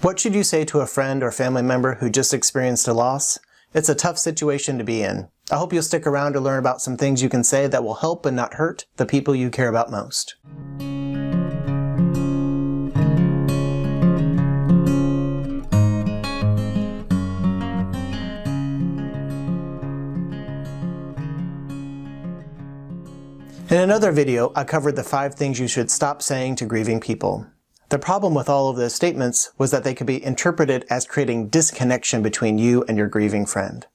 What should you say to a friend or family member who just experienced a loss? It's a tough situation to be in. I hope you'll stick around to learn about some things you can say that will help and not hurt the people you care about most. In another video, I covered the 5 things you should stop saying to grieving people. The problem with all of those statements was that they could be interpreted as creating disconnection between you and your grieving friend.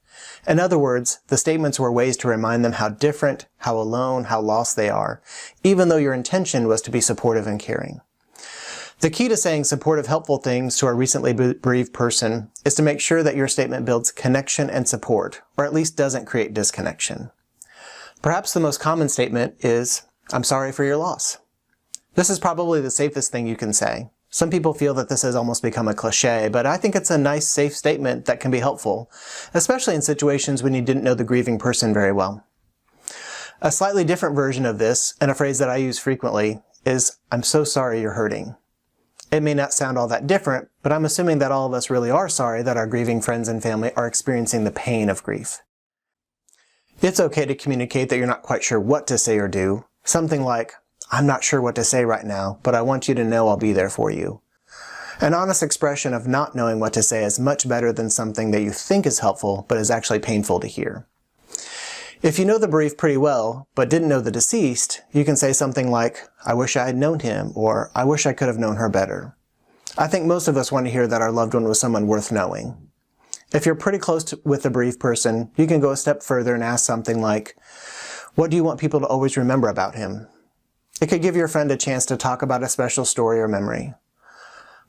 In other words, the statements were ways to remind them how different, how alone, how lost they are, even though your intention was to be supportive and caring. The key to saying supportive, helpful things to a recently bereaved person is to make sure that your statement builds connection and support, or at least doesn't create disconnection. Perhaps the most common statement is, "I'm sorry for your loss." This is probably the safest thing you can say. Some people feel that this has almost become a cliche, but I think it's a nice, safe statement that can be helpful, especially in situations when you didn't know the grieving person very well. A slightly different version of this, and a phrase that I use frequently, is, "I'm so sorry you're hurting." It may not sound all that different, but I'm assuming that all of us really are sorry that our grieving friends and family are experiencing the pain of grief. It's okay to communicate that you're not quite sure what to say or do. Something like, "I'm not sure what to say right now, but I want you to know I'll be there for you." An honest expression of not knowing what to say is much better than something that you think is helpful, but is actually painful to hear. If you know the bereaved pretty well, but didn't know the deceased, you can say something like, "I wish I had known him," or "I wish I could have known her better." I think most of us want to hear that our loved one was someone worth knowing. If you're pretty close with the bereaved person, you can go a step further and ask something like, "What do you want people to always remember about him?" It could give your friend a chance to talk about a special story or memory.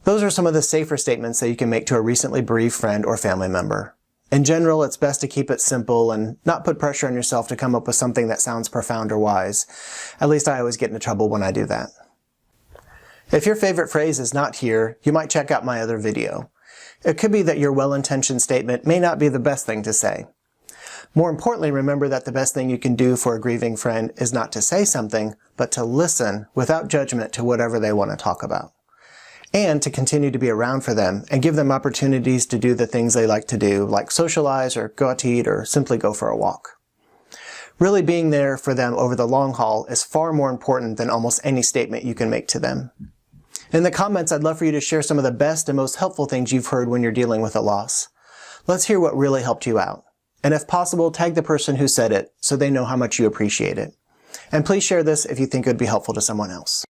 Those are some of the safer statements that you can make to a recently bereaved friend or family member. In general, it's best to keep it simple and not put pressure on yourself to come up with something that sounds profound or wise. At least I always get into trouble when I do that. If your favorite phrase is not here, you might check out my other video. It could be that your well-intentioned statement may not be the best thing to say. More importantly, remember that the best thing you can do for a grieving friend is not to say something, but to listen without judgment to whatever they want to talk about. And to continue to be around for them and give them opportunities to do the things they like to do, like socialize or go out to eat or simply go for a walk. Really being there for them over the long haul is far more important than almost any statement you can make to them. In the comments, I'd love for you to share some of the best and most helpful things you've heard when you're dealing with a loss. Let's hear what really helped you out. And if possible, tag the person who said it so they know how much you appreciate it. And please share this if you think it would be helpful to someone else.